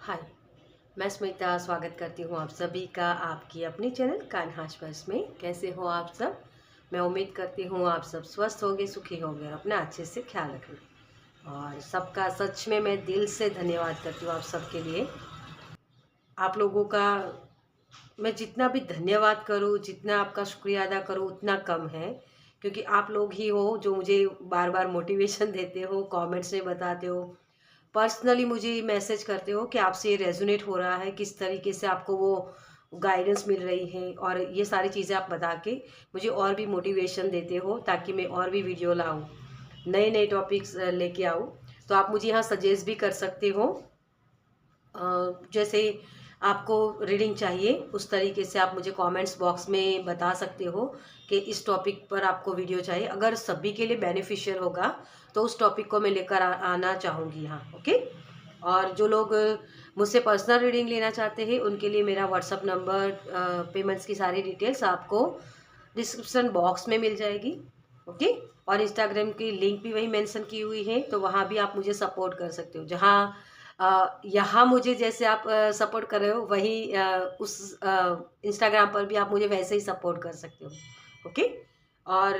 हाय, मैं स्मिता स्वागत करती हूँ आप सभी का आपकी अपनी चैनल कान्हाश बस में। कैसे हो आप सब? मैं उम्मीद करती हूँ आप सब स्वस्थ होंगे, सुखी होंगे और अपना अच्छे से ख्याल रखेंगे। और सबका सच में मैं दिल से धन्यवाद करती हूँ आप सबके लिए। आप लोगों का मैं जितना भी धन्यवाद करूँ, जितना आपका शुक्रिया अदा करूँ उतना कम है, क्योंकि आप लोग ही हो जो मुझे बार बार मोटिवेशन देते हो, कमेंट्स में बताते हो, पर्सनली मुझे मैसेज करते हो कि आपसे ये रेजोनेट हो रहा है, किस तरीके से आपको वो गाइडेंस मिल रही है, और ये सारी चीज़ें आप बता के मुझे और भी मोटिवेशन देते हो ताकि मैं और भी वीडियो लाऊं, नए नए टॉपिक्स लेके आऊं। तो आप मुझे यहाँ सजेस्ट भी कर सकते हो। जैसे आपको रीडिंग चाहिए उस तरीके से आप मुझे कमेंट्स बॉक्स में बता सकते हो कि इस टॉपिक पर आपको वीडियो चाहिए। अगर सभी के लिए बेनिफिशियल होगा तो उस टॉपिक को मैं लेकर आना चाहूँगी यहाँ। ओके। और जो लोग मुझसे पर्सनल रीडिंग लेना चाहते हैं उनके लिए मेरा व्हाट्सअप नंबर, पेमेंट्स की सारी डिटेल्स आपको डिस्क्रिप्शन बॉक्स में मिल जाएगी। ओके। और इंस्टाग्राम की लिंक भी वही मेंशन की हुई है, तो वहाँ भी आप मुझे सपोर्ट कर सकते हो। जहाँ यहाँ मुझे जैसे आप सपोर्ट कर रहे हो, वही उस इंस्टाग्राम पर भी आप मुझे वैसे ही सपोर्ट कर सकते हो। ओके। और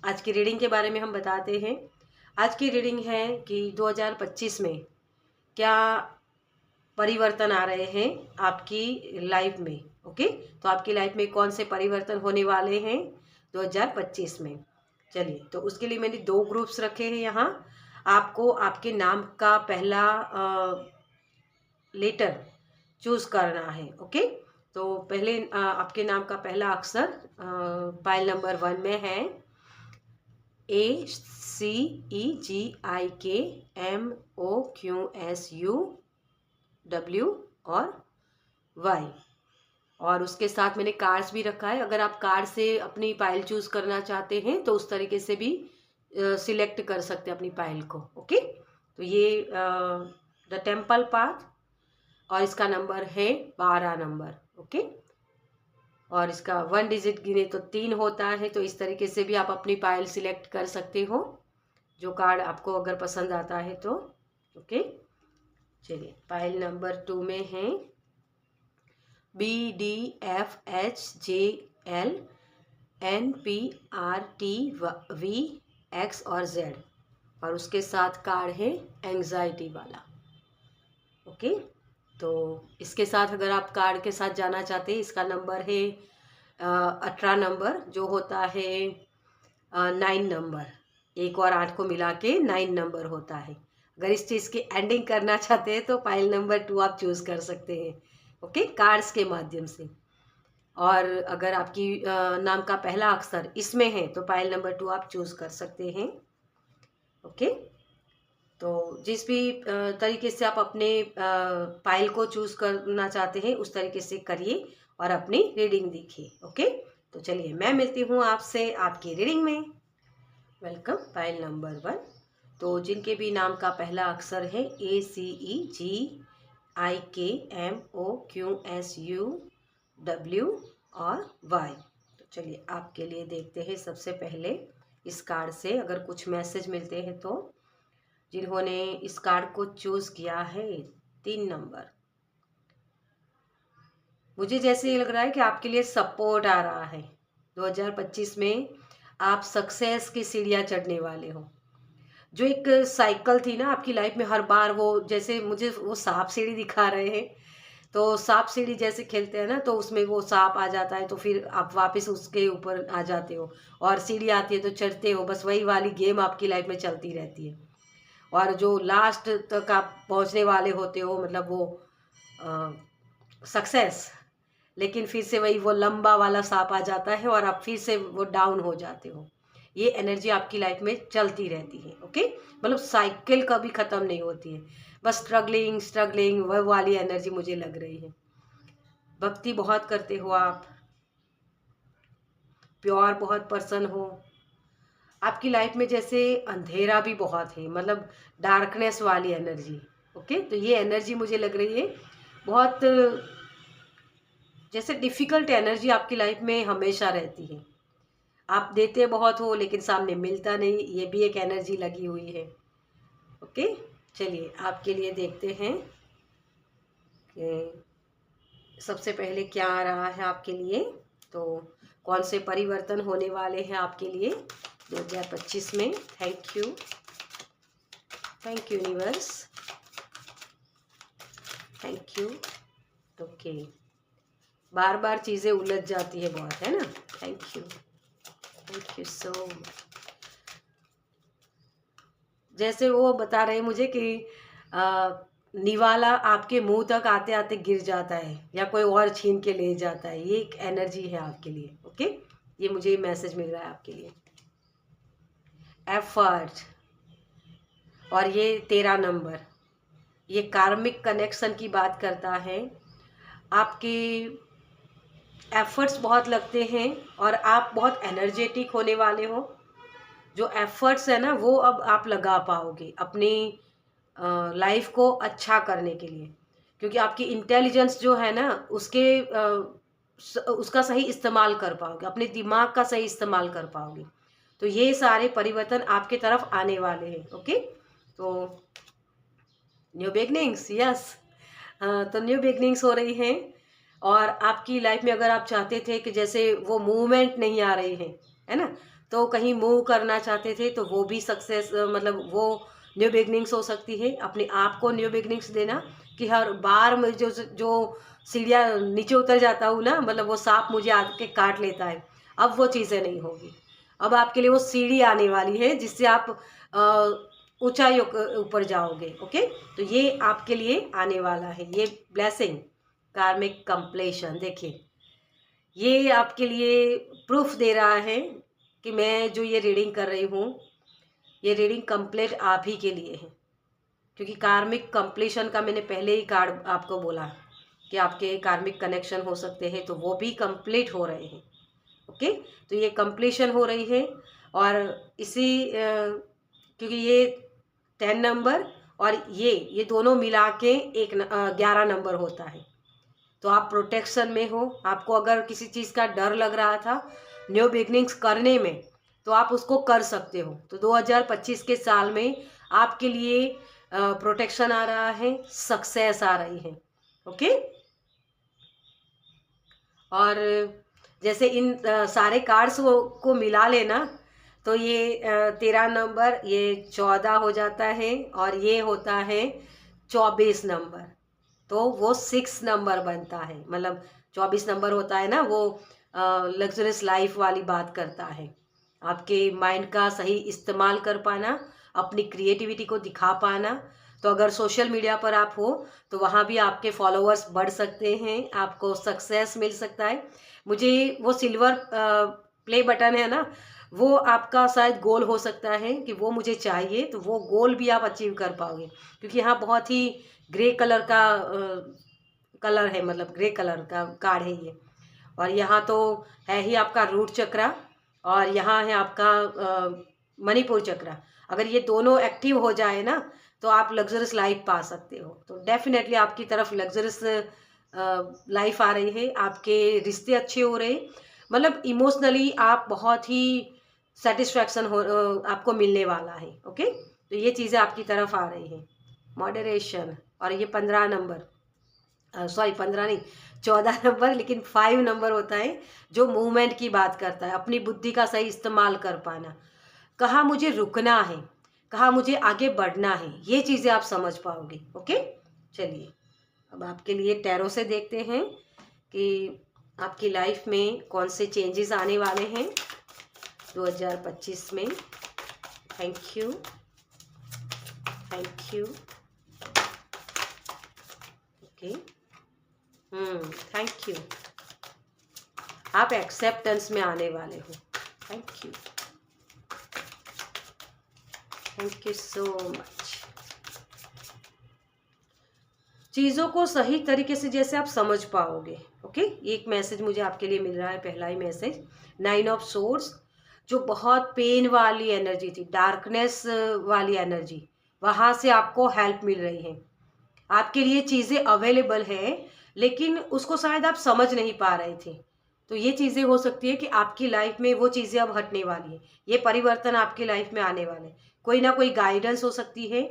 आज की रीडिंग के बारे में हम बताते हैं। आज की रीडिंग है कि 2025 में क्या परिवर्तन आ रहे हैं आपकी लाइफ में। ओके। तो आपकी लाइफ में कौन से परिवर्तन होने वाले हैं 2025 में। चलिए, तो उसके लिए मैंने दो ग्रुप्स रखे हैं यहाँ। आपको आपके नाम का पहला लेटर चूज करना है। ओके। तो पहले आपके नाम का पहला अक्षर पाइल नंबर 1 में है ACEGIKMOQSU W और Y। और उसके साथ मैंने कार्ड्स भी रखा है। अगर आप कार्ड से अपनी पाइल चूज करना चाहते हैं तो उस तरीके से भी सिलेक्ट कर सकते हैं अपनी पाइल को। ओके। तो ये द टेम्पल पाथ, और इसका नंबर है 12 नंबर। ओके। और इसका 1 डिजिट गिने तो 3 होता है। तो इस तरीके से भी आप अपनी पाइल सिलेक्ट कर सकते हो, जो कार्ड आपको अगर पसंद आता है तो। ओके। चलिए, पाइल नंबर 2 में है BDFHJLNPRTV X और Z, और उसके साथ कार्ड है एंग्जाइटी वाला। ओके। तो इसके साथ अगर आप कार्ड के साथ जाना चाहते हैं, इसका नंबर है 18 नंबर, जो होता है 9 नंबर। 1 और 8 को मिला के 9 नंबर होता है। अगर इस चीज़ की एंडिंग करना चाहते हैं तो पाइल नंबर 2 आप चूज कर सकते हैं। ओके, कार्ड्स के माध्यम से। और अगर आपकी नाम का पहला अक्षर इसमें है तो पाइल नंबर 2 आप चूज कर सकते हैं। ओके। तो जिस भी तरीके से आप अपने पाइल को चूज करना चाहते हैं उस तरीके से करिए और अपनी रीडिंग देखिए। ओके। तो चलिए, मैं मिलती हूँ आपसे आपकी रीडिंग में। Welcome pile number 1। तो जिनके भी नाम का पहला अक्षर है ACEGIKMOQSU W और Y। तो चलिए, आपके लिए देखते हैं सबसे पहले इस कार्ड से अगर कुछ मैसेज मिलते हैं तो। जिन्होंने इस कार्ड को चूज किया है 3 नंबर, मुझे जैसे ये लग रहा है कि आपके लिए सपोर्ट आ रहा है। 2025 में आप सक्सेस की सीढ़ियां चढ़ने वाले हो। जो एक साइकिल थी ना आपकी लाइफ में, हर बार वो, जैसे मुझे वो सांप सीढ़ी दिखा रहे हैं, तो सांप सीढ़ी जैसे खेलते हैं ना, तो उसमें वो सांप आ जाता है तो फिर आप वापस उसके ऊपर आ जाते हो, और सीढ़ी आती है तो चढ़ते हो। बस वही वाली गेम आपकी लाइफ में चलती रहती है। और जो लास्ट तक आप पहुंचने वाले होते हो, मतलब वो सक्सेस, लेकिन फिर से वही वो लंबा वाला सांप आ जाता है और आप फिर से वो डाउन हो जाते हो। ये एनर्जी आपकी लाइफ में चलती रहती है। ओके। मतलब साइकिल कभी ख़त्म नहीं होती है, बस स्ट्रगलिंग स्ट्रगलिंग, वह वाली एनर्जी मुझे लग रही है। भक्ति बहुत करते हो आप, प्योर बहुत पर्सन हो। आपकी लाइफ में जैसे अंधेरा भी बहुत है, मतलब डार्कनेस वाली एनर्जी। ओके। तो ये एनर्जी मुझे लग रही है बहुत, जैसे डिफ़िकल्ट एनर्जी आपकी लाइफ में हमेशा रहती है। आप देते बहुत हो लेकिन सामने मिलता नहीं, ये भी एक एनर्जी लगी हुई है। ओके। चलिए, आपके लिए देखते हैं सबसे पहले क्या आ रहा है आपके लिए, तो कौन से परिवर्तन होने वाले हैं आपके लिए 2025 में। Thank you universe, thank you. Okay, बार बार चीज़ें उलझ जाती है बहुत, है ना। Thank you so much. जैसे वो बता रहे मुझे कि निवाला आपके मुंह तक आते आते गिर जाता है या कोई और छीन के ले जाता है, ये एक एनर्जी है आपके लिए। ओके, ये मुझे मैसेज मिल रहा है आपके लिए। एफर्ट, और ये 13 नंबर, ये कार्मिक कनेक्शन की बात करता है। आपके एफर्ट्स बहुत लगते हैं और आप बहुत एनर्जेटिक होने वाले हो। जो एफर्ट्स है ना वो अब आप लगा पाओगे अपनी लाइफ को अच्छा करने के लिए, क्योंकि आपकी इंटेलिजेंस जो है ना उसका सही इस्तेमाल कर पाओगे, अपने दिमाग का सही इस्तेमाल कर पाओगे। तो ये सारे परिवर्तन आपके तरफ आने वाले हैं। ओके, तो न्यू बिगनिंग्स, यस, तो न्यू बिगनिंग्स हो रही हैं। और आपकी लाइफ में अगर आप चाहते थे कि जैसे वो मूवमेंट नहीं आ रही है ना, तो कहीं मूव करना चाहते थे तो वो भी सक्सेस, मतलब वो न्यू बिगनिंग्स हो सकती है। अपने आप को न्यू बिगनिंग्स देना कि हर बार मैं जो सीढ़ियाँ नीचे उतर जाता हूँ ना, मतलब वो सांप मुझे आके काट लेता है, अब वो चीज़ें नहीं होगी। अब आपके लिए वो सीढ़ी आने वाली है जिससे आप ऊंचाई ऊपर जाओगे। ओके, तो ये आपके लिए आने वाला है, ये ब्लेसिंग, कार्मिक कंप्लीशन। देखिए, ये आपके लिए प्रूफ दे रहा है कि मैं जो ये रीडिंग कर रही हूँ, ये रीडिंग कंप्लीट आप ही के लिए है। क्योंकि कार्मिक कंप्लीशन का मैंने पहले ही कार्ड आपको बोला कि आपके कार्मिक कनेक्शन हो सकते हैं, तो वो भी कंप्लीट हो रहे हैं। ओके, तो ये कंप्लीशन हो रही है। और इसी क्योंकि ये 10 नंबर और ये दोनों मिला के 11 नंबर होता है। तो आप प्रोटेक्शन में हो। आपको अगर किसी चीज़ का डर लग रहा था न्यू बिगनिंग्स करने में, तो आप उसको कर सकते हो। तो 2025 के साल में आपके लिए प्रोटेक्शन आ रहा है, सक्सेस आ रही है। ओके, और जैसे इन सारे कार्ड्स को मिला लेना तो ये 13 नंबर, ये 14 हो जाता है और ये होता है 24 नंबर, तो वो 6 नंबर बनता है। मतलब 24 नंबर होता है ना, वो लग्जरियस लाइफ वाली बात करता है। आपके माइंड का सही इस्तेमाल कर पाना, अपनी क्रिएटिविटी को दिखा पाना। तो अगर सोशल मीडिया पर आप हो तो वहाँ भी आपके फॉलोअर्स बढ़ सकते हैं, आपको सक्सेस मिल सकता है। मुझे वो सिल्वर प्ले बटन है ना, वो आपका शायद गोल हो सकता है कि वो मुझे चाहिए, तो वो गोल भी आप अचीव कर पाओगे। क्योंकि यहाँ बहुत ही ग्रे कलर का कलर है, मतलब ग्रे कलर का कार्ड है ये। और यहाँ तो है ही आपका रूट चक्रा और यहाँ है आपका मणिपुर चक्रा। अगर ये दोनों एक्टिव हो जाए ना तो आप लग्जरियस लाइफ पा सकते हो। तो डेफिनेटली आपकी तरफ लग्जरियस लाइफ आ रही है, आपके रिश्ते अच्छे हो रहे, मतलब इमोशनली आप बहुत ही सेटिस्फैक्शन हो आपको मिलने वाला है। ओके, तो ये चीज़ें आपकी तरफ आ रही हैं। मॉडरेशन, और ये 15 नंबर, सॉरी 15 नहीं 14 नंबर, लेकिन 5 नंबर होता है जो मूवमेंट की बात करता है, अपनी बुद्धि का सही इस्तेमाल कर पाना। कहाँ मुझे रुकना है, कहाँ मुझे आगे बढ़ना है, ये चीज़ें आप समझ पाओगे। ओके, चलिए अब आपके लिए टैरो से देखते हैं कि आपकी लाइफ में कौन से चेंजेस आने वाले हैं 2025 में। Thank you, thank you. Okay, thank you. आप एक्सेप्टेंस में आने वाले हो। Thank you, thank you so much. चीज़ों को सही तरीके से जैसे आप समझ पाओगे। ओके, एक मैसेज मुझे आपके लिए मिल रहा है, पहला ही मैसेज 9 ऑफ सोर्ड्स, जो बहुत पेन वाली एनर्जी थी, डार्कनेस वाली एनर्जी, वहाँ से आपको हेल्प मिल रही है। आपके लिए चीज़ें अवेलेबल है लेकिन उसको शायद आप समझ नहीं पा रहे थे। तो ये चीज़ें हो सकती है कि आपकी लाइफ में वो चीज़ें अब हटने वाली है, ये परिवर्तन आपकी लाइफ में आने वाले। कोई ना कोई गाइडेंस हो सकती है,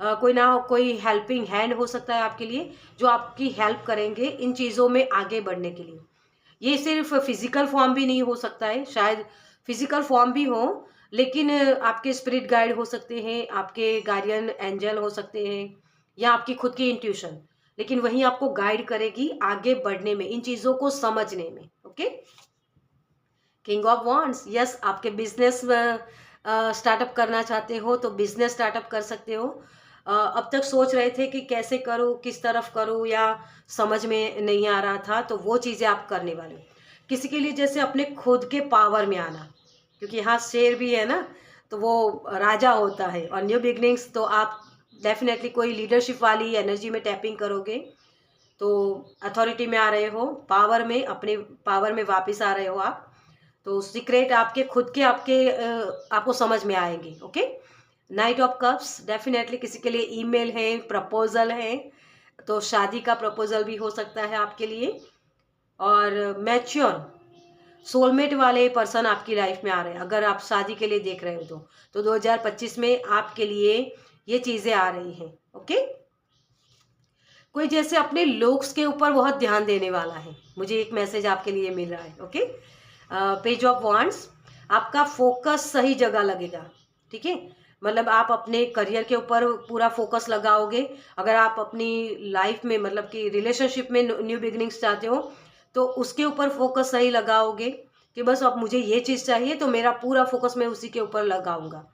कोई ना हो, कोई हेल्पिंग हैंड हो सकता है आपके लिए, जो आपकी हेल्प करेंगे इन चीज़ों में आगे बढ़ने के लिए। ये सिर्फ फिजिकल फॉर्म भी नहीं हो सकता है, शायद फिजिकल फॉर्म भी हो, लेकिन आपके स्पिरिट गाइड हो सकते हैं, आपके गार्डियन एंजल हो सकते हैं, या आपकी खुद की इंट्यूशन, लेकिन वही आपको गाइड करेगी आगे बढ़ने में, इन चीज़ों को समझने में। Okay, king of wands, yes, आपके बिजनेस स्टार्टअप करना चाहते हो तो बिजनेस स्टार्टअप कर सकते हो। अब तक सोच रहे थे कि कैसे करूँ, किस तरफ करूँ, या समझ में नहीं आ रहा था, तो वो चीज़ें आप करने वाले हो। किसी के लिए जैसे अपने खुद के पावर में आना, क्योंकि यहाँ शेर भी है ना, तो वो राजा होता है, और न्यू बिगनिंग्स तो आप डेफिनेटली कोई लीडरशिप वाली एनर्जी में टैपिंग करोगे, तो अथॉरिटी में आ रहे हो, पावर में, अपने पावर में वापस आ रहे हो आप, तो सीक्रेट आपके खुद के आपको समझ में आएंगे। Okay, night of cups, definitely किसी के लिए ईमेल है, प्रपोजल है, तो शादी का प्रपोजल भी हो सकता है आपके लिए। और मैच्योर सोलमेट वाले पर्सन आपकी लाइफ में आ रहे हैं, अगर आप शादी के लिए देख रहे हो तो 2025 में आपके लिए ये चीज़ें आ रही हैं। ओके, कोई जैसे अपने लुक्स के ऊपर बहुत ध्यान देने वाला है, मुझे एक मैसेज आपके लिए मिल रहा है। ओके, पेज ऑफ वांड्स, आपका फोकस सही जगह लगेगा। ठीक है, मतलब आप अपने करियर के ऊपर पूरा फोकस लगाओगे। अगर आप अपनी लाइफ में, मतलब कि रिलेशनशिप में न्यू बिगिनिंग्स चाहते हो, तो उसके ऊपर फोकस सही लगाओगे कि बस अब मुझे ये चीज़ चाहिए, तो मेरा पूरा फोकस मैं उसी के ऊपर लगाऊंगा।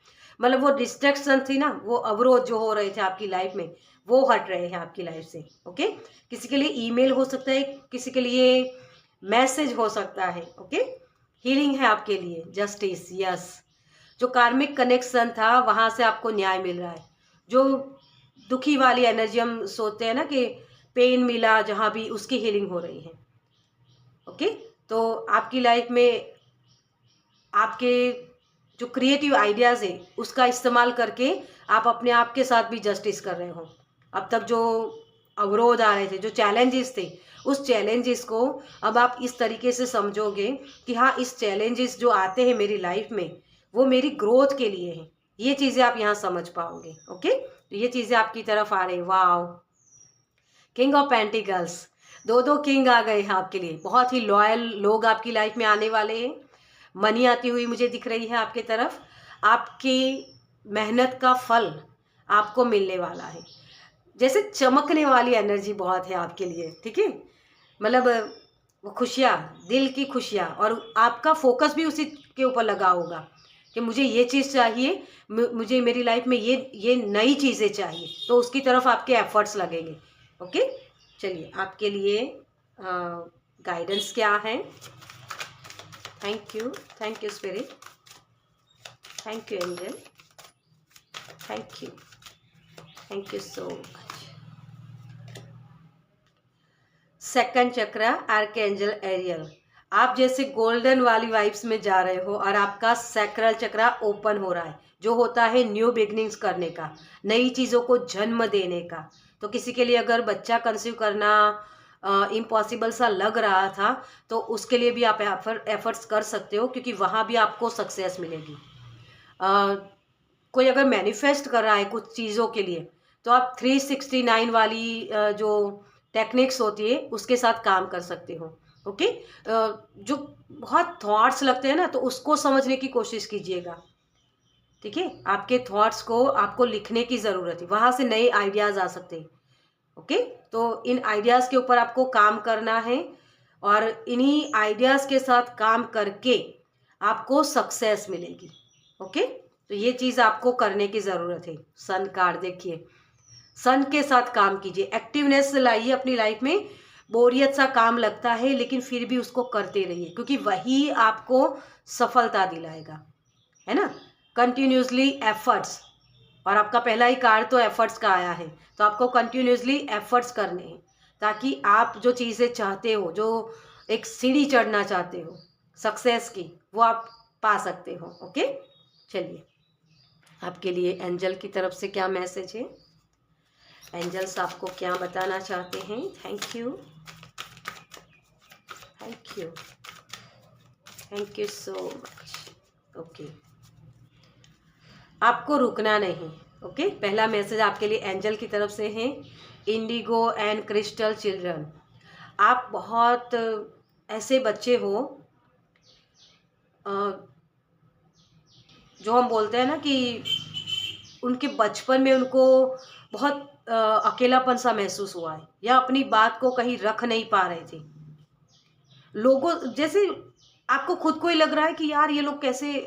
मतलब वो डिस्ट्रैक्शन थी ना, वो अवरोध जो हो रहे थे आपकी लाइफ में, वो हट रहे हैं आपकी लाइफ से। ओके, किसी के लिए ईमेल हो सकता है, किसी के लिए मैसेज हो सकता है। ओके, हीलिंग है आपके लिए, जस्टिस, यस, जो कार्मिक कनेक्शन था वहां से आपको न्याय मिल रहा है। जो दुखी वाली एनर्जी हम सोचते हैं ना कि पेन मिला जहां भी, उसकी हीलिंग हो रही है। ओके, तो आपकी लाइफ में आपके जो क्रिएटिव आइडियाज है उसका इस्तेमाल करके आप अपने आप के साथ भी जस्टिस कर रहे हो। अब तक जो अवरोध आ रहे थे, जो चैलेंजेस थे, उस चैलेंजेस को अब आप इस तरीके से समझोगे कि हाँ, इस चैलेंजेस जो आते हैं मेरी लाइफ में, वो मेरी ग्रोथ के लिए हैं। ये चीज़ें आप यहाँ समझ पाओगे। ओके, तो ये चीज़ें आपकी तरफ आ रही। वाओ, किंग ऑफ पेंटिकल्स, दो किंग आ गए हैं आपके लिए। बहुत ही लॉयल लोग आपकी लाइफ में आने वाले हैं। मनी आती हुई मुझे दिख रही है आपके तरफ। आपकी मेहनत का फल आपको मिलने वाला है। जैसे चमकने वाली एनर्जी बहुत है आपके लिए। ठीक है, मतलब वो खुशियाँ, दिल की खुशियाँ, और आपका फोकस भी उसी के ऊपर लगा होगा कि मुझे ये चीज़ चाहिए, मुझे मेरी लाइफ में ये नई चीज़ें चाहिए, तो उसकी तरफ आपके एफर्ट्स लगेंगे। ओके, चलिए आपके लिए गाइडेंस क्या है। Thank you spirit, thank you angel, thank you so much. Second चक्र, आर्कएंजल एरियल, आप जैसे गोल्डन वाली वाइब्स में जा रहे हो, और आपका सैक्रल चक्र ओपन हो रहा है, जो होता है न्यू बिगनिंग्स करने का, नई चीज़ों को जन्म देने का। तो किसी के लिए अगर बच्चा कंसीव करना इम्पॉसिबल सा लग रहा था, तो उसके लिए भी आप एफर्ट्स कर सकते हो, क्योंकि वहाँ भी आपको सक्सेस मिलेगी। कोई अगर मैनिफेस्ट कर रहा है कुछ चीज़ों के लिए, तो आप 369 वाली जो टेक्निक्स होती है उसके साथ काम कर सकते हो। ओके, जो बहुत थॉट्स लगते हैं ना, तो उसको समझने की कोशिश कीजिएगा। ठीक है, आपके थॉट्स को आपको लिखने की ज़रूरत है, वहाँ से नए आइडियाज़ आ सकते हैं। ओके, तो इन आइडियाज़ के ऊपर आपको काम करना है, और इन्हीं आइडियाज़ के साथ काम करके आपको सक्सेस मिलेगी। ओके, तो ये चीज़ आपको करने की ज़रूरत है। सन कार्ड देखिए, सन के साथ काम कीजिए, एक्टिवनेस लाइए अपनी लाइफ में। बोरियत सा काम लगता है, लेकिन फिर भी उसको करते रहिए, क्योंकि वही आपको सफलता दिलाएगा, है ना। कंटिन्यूसली एफर्ट्स, और आपका पहला ही कार्ड तो एफर्ट्स का आया है, तो आपको कंटिन्यूसली एफर्ट्स करने हैं, ताकि आप जो चीज़ें चाहते हो, जो एक सीढ़ी चढ़ना चाहते हो सक्सेस की, वो आप पा सकते हो। ओके, चलिए आपके लिए एंजल की तरफ से क्या मैसेज है, एंजल्स आपको क्या बताना चाहते हैं। Thank you, thank you, thank you so much. Okay, आपको रुकना नहीं। ओके, पहला मैसेज आपके लिए एंजल की तरफ से है, इंडिगो एंड क्रिस्टल चिल्ड्रन। आप बहुत ऐसे बच्चे हो जो हम बोलते हैं ना कि उनके बचपन में उनको बहुत अकेलापन सा महसूस हुआ है, या अपनी बात को कहीं रख नहीं पा रहे थे। लोगों जैसे आपको खुद को ही लग रहा है कि यार ये लोग कैसे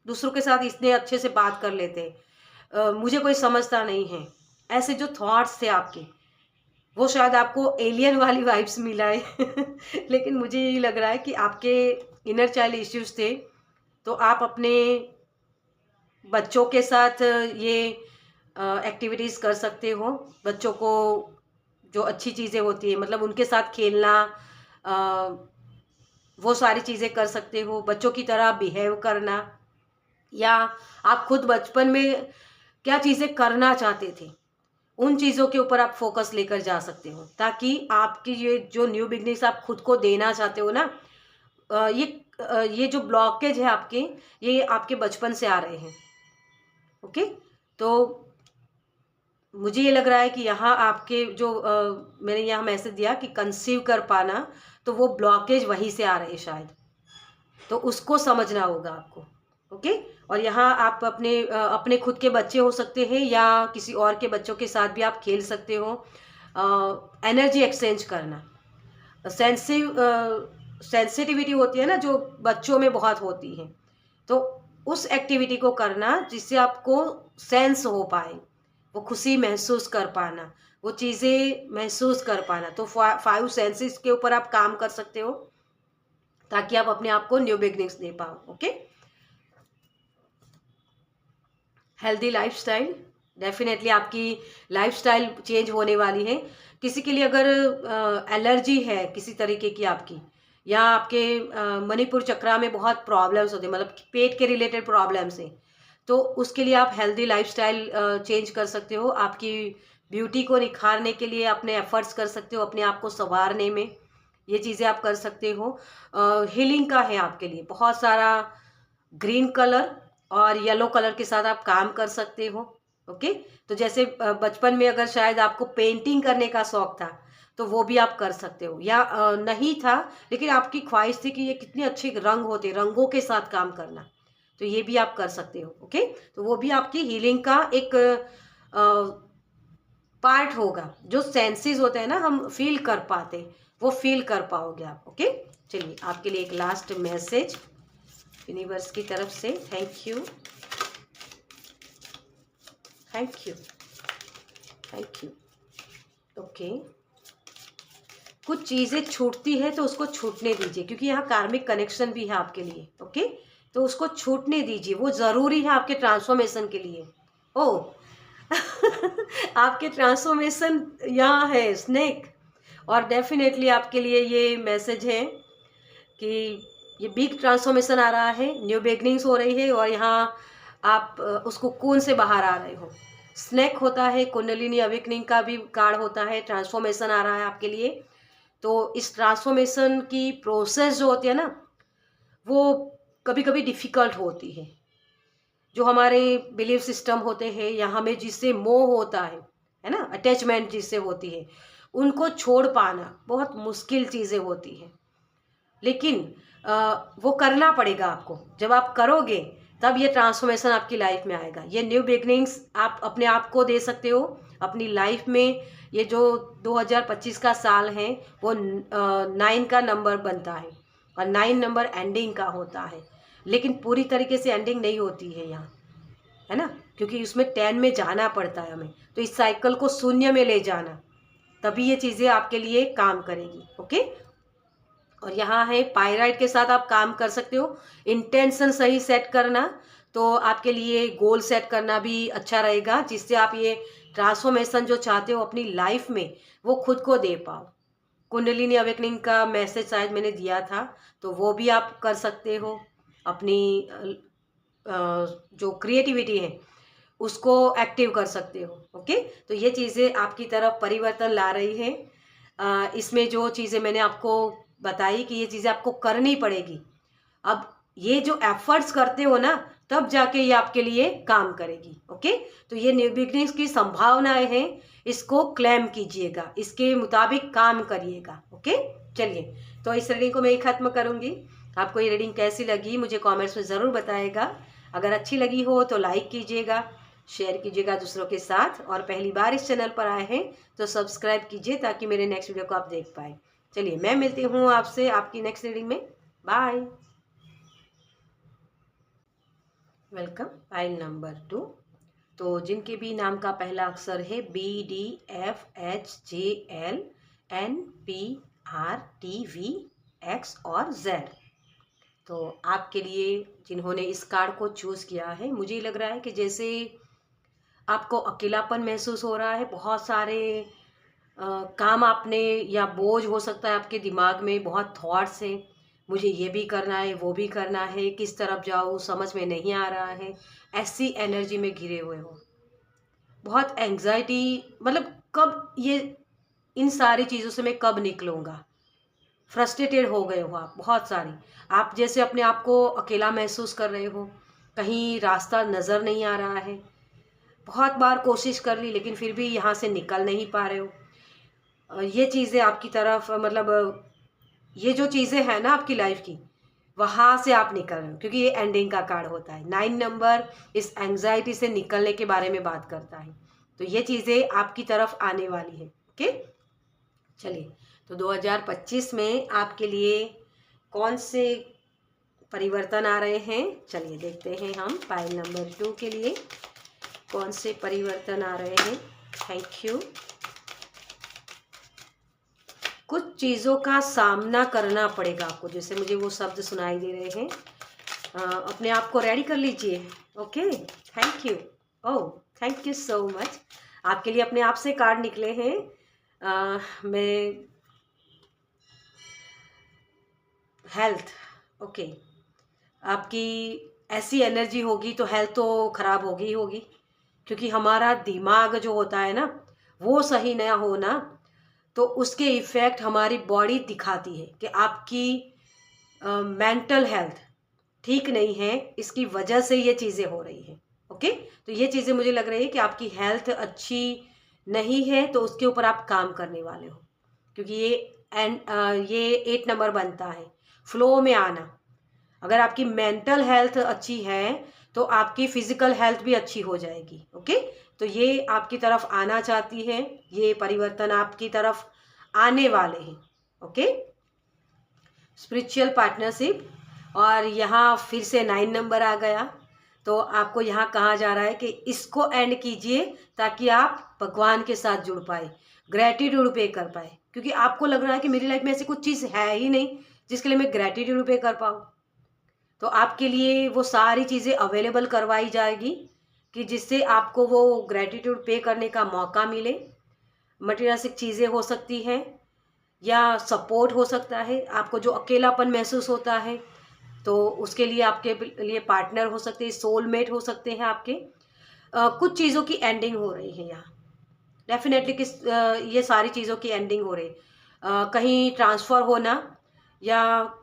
दूसरों के साथ इतने अच्छे से बात कर लेते, मुझे कोई समझता नहीं है। ऐसे जो थॉट्स थे आपके, वो शायद आपको एलियन वाली वाइब्स मिला है लेकिन मुझे यही लग रहा है कि आपके इनर चाइल्ड इश्यूज थे। तो आप अपने बच्चों के साथ ये एक्टिविटीज़ कर सकते हो। बच्चों को जो अच्छी चीज़ें होती है, मतलब उनके साथ खेलना, वो सारी चीज़ें कर सकते हो। बच्चों की तरह बिहेव करना, या आप खुद बचपन में क्या चीज़ें करना चाहते थे, उन चीज़ों के ऊपर आप फोकस लेकर जा सकते हो, ताकि आपकी ये जो न्यू बिगनिंग्स आप खुद को देना चाहते हो ना, ये जो ब्लॉकेज है आपके, ये आपके बचपन से आ रहे हैं। ओके, तो मुझे ये लग रहा है कि यहाँ आपके जो मैंने यहाँ मैसेज दिया कि कंसीव कर पाना, तो वो ब्लॉकेज वहीं से आ रहे हैं शायद, तो उसको समझना होगा आपको। ओके, और यहाँ आप अपने खुद के बच्चे हो सकते हैं, या किसी और के बच्चों के साथ भी आप खेल सकते हो। एनर्जी एक्सचेंज करना, सेंसिटिविटी होती है ना जो बच्चों में बहुत होती है, तो उस एक्टिविटी को करना जिससे आपको सेंस हो पाए, वो खुशी महसूस कर पाना, वो चीज़ें महसूस कर पाना। तो 5 सेंसेस के ऊपर आप काम कर सकते हो, ताकि आप अपने आप को न्यू बिगनिंग्स दे पाओ। ओके, हेल्दी लाइफस्टाइल, डेफिनेटली आपकी लाइफस्टाइल चेंज होने वाली है। किसी के लिए अगर एलर्जी है किसी तरीके की आपकी, या आपके मणिपुर चक्रा में बहुत प्रॉब्लम्स होते हैं, मतलब पेट के रिलेटेड प्रॉब्लम्स हैं, तो उसके लिए आप हेल्दी लाइफस्टाइल चेंज कर सकते हो। आपकी ब्यूटी को निखारने के लिए अपने एफर्ट्स कर सकते हो, अपने आप को संवारने में ये चीज़ें आप कर सकते हो। हीलिंग का है आपके लिए बहुत सारा, ग्रीन कलर और येलो कलर के साथ आप काम कर सकते हो। ओके, तो जैसे बचपन में अगर शायद आपको पेंटिंग करने का शौक था, तो वो भी आप कर सकते हो, या नहीं था लेकिन आपकी ख्वाहिश थी कि ये कितने अच्छे रंग होते, रंगों के साथ काम करना, तो ये भी आप कर सकते हो। ओके, तो वो भी आपकी हीलिंग का एक पार्ट होगा। जो सेंसेस होते हैं ना, हम फील कर पाते, वो फील कर पाओगे आप। ओके, चलिए आपके लिए एक लास्ट मैसेज यूनिवर्स की तरफ से। Thank you, thank you, thank you. Okay, कुछ चीज़ें छूटती है तो उसको छूटने दीजिए, क्योंकि यहाँ कार्मिक कनेक्शन भी है आपके लिए। ओके, तो उसको छूटने दीजिए, वो ज़रूरी है आपके ट्रांसफॉर्मेशन के लिए। ओ आपके ट्रांसफॉर्मेशन यहाँ है स्नेक, और डेफिनेटली आपके लिए ये मैसेज है कि ये बिग ट्रांसफॉर्मेशन आ रहा है, न्यू बिगनिंग्स हो रही है, और यहाँ आप उसको कून से बाहर आ रहे हो। स्नेक होता है, कुंडलिनी अवेकनिंग का भी कार्ड होता है, ट्रांसफॉर्मेशन आ रहा है आपके लिए। तो इस ट्रांसफॉर्मेशन की प्रोसेस जो होती है ना, वो कभी कभी डिफ़िकल्ट होती है। जो हमारे बिलीफ सिस्टम होते हैं, या हमें जिससे मोह होता है ना, अटैचमेंट जिससे होती है, उनको छोड़ पाना बहुत मुश्किल चीज़ें होती हैं। लेकिन वो करना पड़ेगा आपको। जब आप करोगे तब ये ट्रांसफॉर्मेशन आपकी लाइफ में आएगा। ये न्यू बिगनिंग्स आप अपने आप को दे सकते हो अपनी लाइफ में। ये जो 2025 का साल है, वो 9 का नंबर बनता है, और 9 नंबर एंडिंग का होता है, लेकिन पूरी तरीके से एंडिंग नहीं होती है यहाँ, है ना, क्योंकि उसमें 10 में जाना पड़ता है हमें। तो इस साइकिल को शून्य में ले जाना, तभी ये चीज़ें आपके लिए काम करेगी। ओके, और यहाँ है पायराइट के साथ आप काम कर सकते हो। इंटेंशन सही सेट करना, तो आपके लिए गोल सेट करना भी अच्छा रहेगा, जिससे आप ये ट्रांसफॉर्मेशन जो चाहते हो अपनी लाइफ में, वो खुद को दे पाओ। कुंडलिनी अवेकनिंग का मैसेज शायद मैंने दिया था, तो वो भी आप कर सकते हो। अपनी जो क्रिएटिविटी है उसको एक्टिव कर सकते हो। ओके, तो ये चीज़ें आपकी तरफ परिवर्तन ला रही है। इसमें जो चीज़ें मैंने आपको बताई कि ये चीज़ें आपको करनी पड़ेगी। अब ये जो एफर्ट्स करते हो ना, तब जाके ये आपके लिए काम करेगी। ओके, तो ये न्यू बिगनिंग्स की संभावनाएं हैं, इसको क्लेम कीजिएगा, इसके मुताबिक काम करिएगा। ओके, चलिए, तो इस रीडिंग को मैं खत्म करूंगी। आपको ये रीडिंग कैसी लगी मुझे कमेंट्स में ज़रूर बताएगा। अगर अच्छी लगी हो तो लाइक कीजिएगा, शेयर कीजिएगा दूसरों के साथ, और पहली बार इस चैनल पर आए हैं तो सब्सक्राइब कीजिए ताकि मेरे नेक्स्ट वीडियो को आप देख पाए। चलिए, मैं मिलती हूँ आपसे आपकी नेक्स्ट रीडिंग में। बाय। वेलकम। Pile number 2। तो जिनके भी नाम का पहला अक्षर है BDFHJLNPRTVX और Z, तो आपके लिए जिन्होंने इस कार्ड को चूज़ किया है, मुझे लग रहा है कि जैसे आपको अकेलापन महसूस हो रहा है, बहुत सारे काम आपने, या बोझ हो सकता है आपके दिमाग में, बहुत थॉट्स हैं, मुझे ये भी करना है वो भी करना है, किस तरफ जाऊँ समझ में नहीं आ रहा है, ऐसी एनर्जी में घिरे हुए हो, बहुत एंग्जाइटी, मतलब कब ये, इन सारी चीज़ों से मैं कब निकलूँगा, फ्रस्ट्रेटेड हो गए हो आप बहुत सारी, आप जैसे अपने आप को अकेला महसूस कर रहे हो, कहीं रास्ता नज़र नहीं आ रहा है, बहुत बार कोशिश कर ली लेकिन फिर भी यहाँ से निकल नहीं पा रहे हो। ये चीज़ें आपकी तरफ, मतलब ये जो चीज़ें हैं ना आपकी लाइफ की, वहाँ से आप निकल रहे हो, क्योंकि ये एंडिंग का कार्ड होता है। 9 नंबर इस एंग्जाइटी से निकलने के बारे में बात करता है, तो ये चीज़ें आपकी तरफ आने वाली है। ओके, चलिए, तो 2025 में आपके लिए कौन से परिवर्तन आ रहे हैं, चलिए देखते हैं हम पाइल नंबर 2 के लिए कौन से परिवर्तन आ रहे हैं। Thank you. कुछ चीज़ों का सामना करना पड़ेगा आपको, जैसे मुझे वो शब्द सुनाई दे रहे हैं। अपने आप को रेडी कर लीजिए। Okay, thank you. Oh, thank you so much. आपके लिए अपने आप से कार्ड निकले हैं। मैं हेल्थ, ओके, आपकी ऐसी एनर्जी होगी तो हेल्थ तो ख़राब होगी ही होगी, क्योंकि हमारा दिमाग जो होता है ना, वो सही ना हो ना, तो उसके इफ़ेक्ट हमारी बॉडी दिखाती है कि आपकी मेंटल हेल्थ ठीक नहीं है, इसकी वजह से ये चीज़ें हो रही हैं। ओके, तो ये चीज़ें मुझे लग रही है कि आपकी हेल्थ अच्छी नहीं है, तो उसके ऊपर आप काम करने वाले हो, क्योंकि ये 8 नंबर बनता है फ्लो में आना। अगर आपकी मेंटल हेल्थ अच्छी है तो आपकी फिजिकल हेल्थ भी अच्छी हो जाएगी। ओके, तो ये आपकी तरफ आना चाहती है, ये परिवर्तन आपकी तरफ आने वाले हैं। ओके, स्पिरिचुअल पार्टनरशिप, और यहाँ फिर से 9 नंबर आ गया, तो आपको यहाँ कहा जा रहा है कि इसको एंड कीजिए ताकि आप भगवान के साथ जुड़ पाए, ग्रेटिट्यूड पे कर पाए, क्योंकि आपको लग रहा है कि मेरी लाइफ में ऐसी कुछ चीज़ है ही नहीं जिसके लिए मैं ग्रेटिट्यूड पे कर पाऊँ। तो आपके लिए वो सारी चीज़ें अवेलेबल करवाई जाएगी कि जिससे आपको वो ग्रेटिट्यूड पे करने का मौका मिले। मटेरियलिस्टिक चीज़ें हो सकती हैं, या सपोर्ट हो सकता है, आपको जो अकेलापन महसूस होता है तो उसके लिए आपके लिए पार्टनर हो सकते हैं, सोलमेट हो सकते हैं आपके। कुछ चीज़ों की एंडिंग हो रही है यहाँ डेफिनेटली, ये सारी चीज़ों की एंडिंग हो रही है। कहीं ट्रांसफ़र होना, या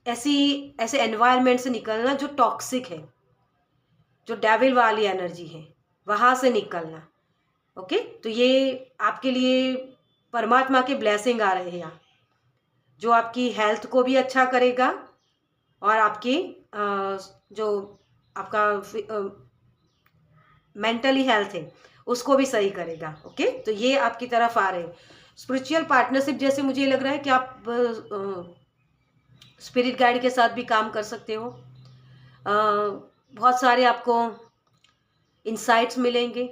ऐसे एनवायरनमेंट से निकलना जो टॉक्सिक है, जो डेविल वाली एनर्जी है, वहाँ से निकलना। ओके, तो ये आपके लिए परमात्मा के ब्लेसिंग आ रहे हैं यहाँ, जो आपकी हेल्थ को भी अच्छा करेगा और आपकी जो आपका मेंटली हेल्थ है उसको भी सही करेगा। ओके, तो ये आपकी तरफ आ रहे हैं। स्पिरिचुअल पार्टनरशिप, जैसे मुझे लग रहा है कि आप स्पिरिट गाइड के साथ भी काम कर सकते हो। बहुत सारे आपको इंसाइट्स मिलेंगे,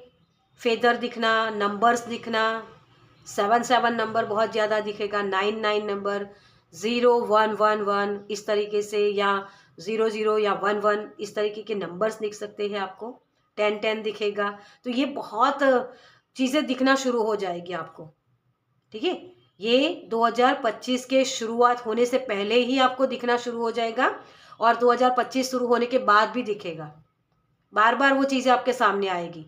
फेदर दिखना, नंबर्स दिखना, 7 नंबर बहुत ज़्यादा दिखेगा, 9 नंबर, 0 1 1 1 इस तरीके से, या 0 0 या 1 1 इस तरीके के नंबर्स दिख सकते हैं आपको। 10 दिखेगा, तो ये बहुत चीज़ें दिखना शुरू हो जाएगी आपको। ठीक है, ये 2025 के शुरुआत होने से पहले ही आपको दिखना शुरू हो जाएगा, और 2025 शुरू होने के बाद भी दिखेगा। बार बार वो चीज़ें आपके सामने आएगी,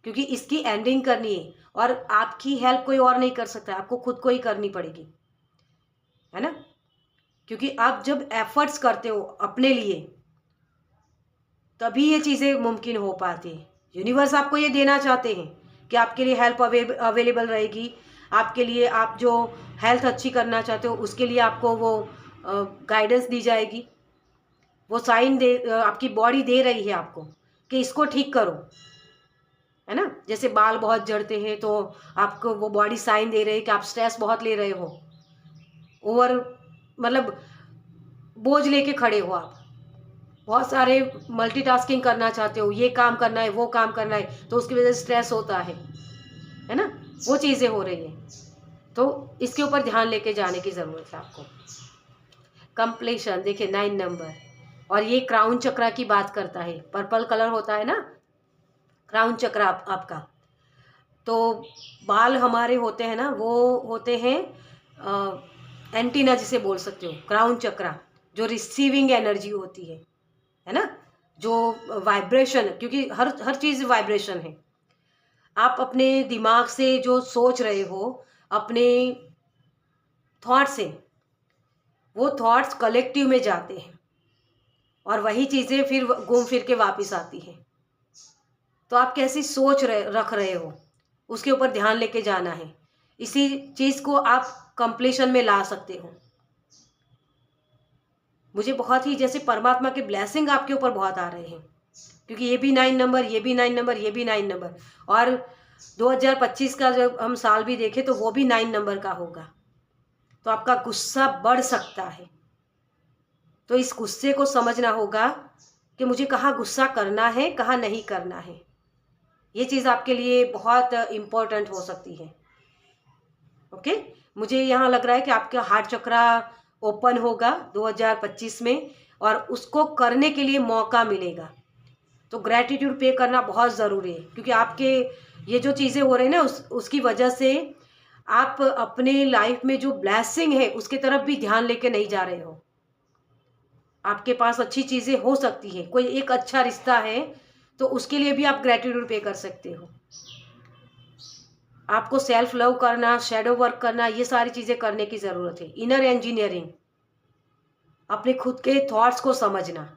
क्योंकि इसकी एंडिंग करनी है, और आपकी हेल्प कोई और नहीं कर सकता, आपको खुद को ही करनी पड़ेगी, है ना। क्योंकि आप जब एफर्ट्स करते हो अपने लिए तभी ये चीज़ें मुमकिन हो पाती हैं। यूनिवर्स आपको ये देना चाहते हैं कि आपके लिए हेल्प अवेलेबल रहेगी, आपके लिए आप जो हेल्थ अच्छी करना चाहते हो उसके लिए आपको वो गाइडेंस दी जाएगी। वो साइन आपकी बॉडी दे रही है आपको कि इसको ठीक करो, है ना। जैसे बाल बहुत झड़ते हैं तो आपको वो बॉडी साइन दे रही है कि आप स्ट्रेस बहुत ले रहे हो, ओवर मतलब बोझ लेके खड़े हो आप, बहुत सारे मल्टीटास्किंग करना चाहते हो, ये काम करना है वो काम करना है, तो उसकी वजह से स्ट्रेस होता है ना। वो चीज़ें हो रही हैं, तो इसके ऊपर ध्यान लेके जाने की ज़रूरत है आपको। कंप्लीशन देखिए 9 नंबर, और ये क्राउन चक्रा की बात करता है। पर्पल कलर होता है ना क्राउन चक्र आपका। तो बाल हमारे होते हैं ना, वो होते हैं एंटीना जिसे बोल सकते हो, क्राउन चक्रा जो रिसीविंग एनर्जी होती है ना, जो वाइब्रेशन, क्योंकि हर चीज़ वाइब्रेशन है। आप अपने दिमाग से जो सोच रहे हो, अपने थॉट से, वो थॉट्स कलेक्टिव में जाते हैं और वही चीज़ें फिर घूम फिर के वापस आती हैं। तो आप कैसी सोच रख रहे हो उसके ऊपर ध्यान लेके जाना है। इसी चीज़ को आप कंप्लीशन में ला सकते हो। मुझे बहुत ही जैसे परमात्मा के ब्लेसिंग आपके ऊपर बहुत आ रहे हैं, क्योंकि ये भी 9 नंबर, ये भी 9 नंबर, ये भी 9 नंबर, और 2025 का जब हम साल भी देखें तो वो भी 9 नंबर का होगा। तो आपका गुस्सा बढ़ सकता है, तो इस गुस्से को समझना होगा कि मुझे कहाँ गुस्सा करना है, कहाँ नहीं करना है। ये चीज़ आपके लिए बहुत इम्पोर्टेंट हो सकती है। ओके, मुझे यहाँ लग रहा है कि आपका हार्ट चक्रा ओपन होगा 2025 में, और उसको करने के लिए मौका मिलेगा। तो ग्रैटिट्यूड पे करना बहुत ज़रूरी है, क्योंकि आपके ये जो चीज़ें हो रही हैं ना, उसकी वजह से आप अपने लाइफ में जो ब्लेसिंग है उसके तरफ भी ध्यान लेके नहीं जा रहे हो। आपके पास अच्छी चीज़ें हो सकती हैं, कोई एक अच्छा रिश्ता है तो उसके लिए भी आप ग्रैटिट्यूड पे कर सकते हो। आपको सेल्फ लव करना, शैडो वर्क करना, ये सारी चीज़ें करने की ज़रूरत है। इनर इंजीनियरिंग, अपने खुद के थॉट्स को समझना,